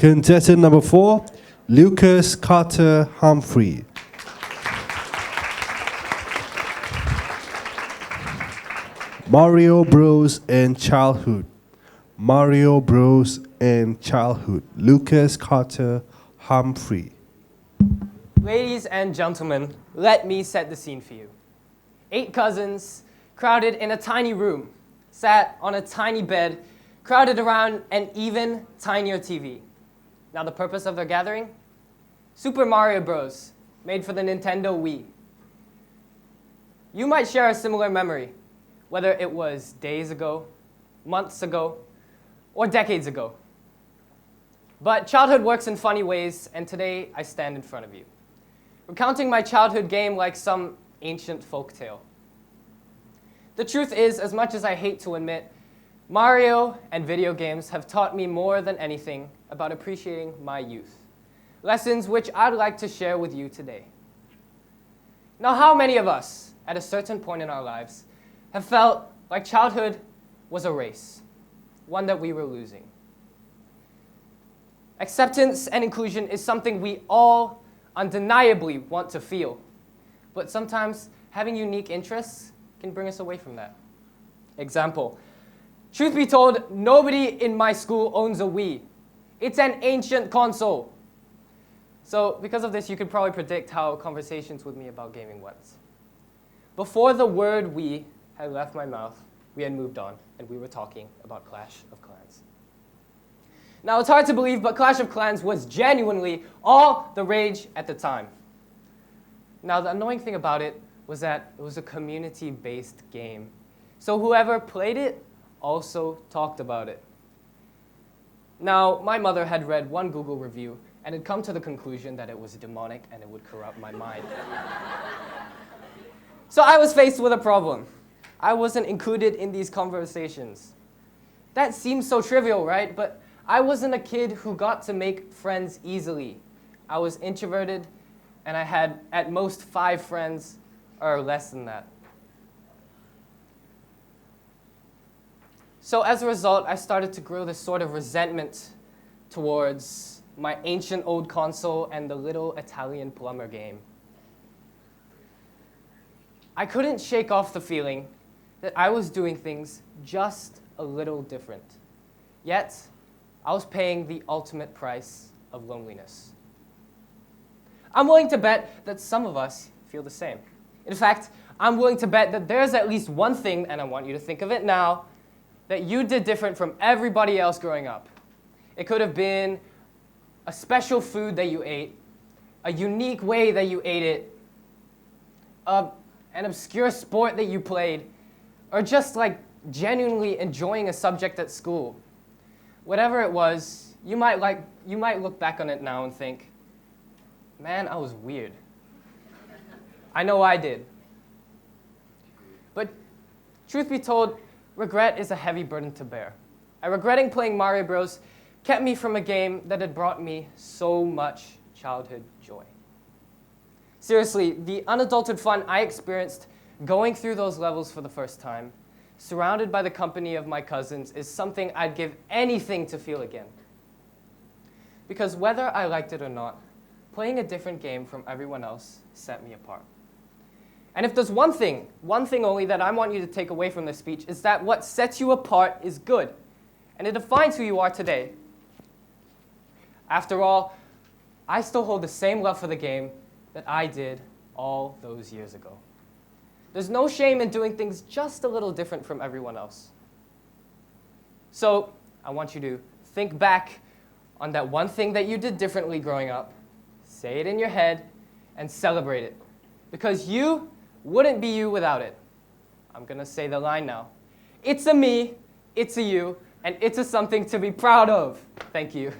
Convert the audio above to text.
Contestant number 4, Lucas Carter Humphrey. Mario Bros. And Childhood. Mario Bros. And Childhood. Lucas Carter Humphrey. Ladies and gentlemen, let me set the scene for you. 8 cousins, crowded in a tiny room, sat on a tiny bed, crowded around an even tinier TV. Now the purpose of their gathering? Super Mario Bros., made for the Nintendo Wii. You might share a similar memory, whether it was days ago, months ago, or decades ago. But childhood works in funny ways, and today I stand in front of you, recounting my childhood game like some ancient folktale. The truth is, as much as I hate to admit, Mario and video games have taught me more than anything about appreciating my youth. Lessons which I'd like to share with you today. Now, how many of us, at a certain point in our lives, have felt like childhood was a race, one that we were losing? Acceptance and inclusion is something we all undeniably want to feel, but sometimes having unique interests can bring us away from that. Example, truth be told, nobody in my school owns a Wii. It's an ancient console. So because of this, you could probably predict how conversations with me about gaming went. Before the word Wii had left my mouth, we had moved on, and we were talking about Clash of Clans. Now, it's hard to believe, but Clash of Clans was genuinely all the rage at the time. Now, the annoying thing about it was that it was a community-based game. So whoever played it also talked about it. Now, my mother had read one Google review and had come to the conclusion that it was demonic and it would corrupt my mind. So I was faced with a problem. I wasn't included in these conversations. That seems so trivial, right? But I wasn't a kid who got to make friends easily. I was introverted, and I had at most 5 friends, or less than that. So as a result, I started to grow this sort of resentment towards my ancient old console and the little Italian plumber game. I couldn't shake off the feeling that I was doing things just a little different. Yet, I was paying the ultimate price of loneliness. I'm willing to bet that some of us feel the same. In fact, I'm willing to bet that there's at least one thing, and I want you to think of it now, that you did different from everybody else growing up. It could have been a special food that you ate, a unique way that you ate it, an obscure sport that you played, or just like genuinely enjoying a subject at school. Whatever it was, you might look back on it now and think, man, I was weird. I know I did. But truth be told, regret is a heavy burden to bear. And regretting playing Mario Bros. Kept me from a game that had brought me so much childhood joy. Seriously, the unadulterated fun I experienced going through those levels for the first time, surrounded by the company of my cousins, is something I'd give anything to feel again. Because whether I liked it or not, playing a different game from everyone else set me apart. And if there's one thing only that I want you to take away from this speech, is that what sets you apart is good, and it defines who you are today. After all, I still hold the same love for the game that I did all those years ago. There's no shame in doing things just a little different from everyone else. So I want you to think back on that one thing that you did differently growing up, say it in your head, and celebrate it. Because you wouldn't be you without it. I'm going to say the line now. It's a me, it's a you, and it's a something to be proud of. Thank you.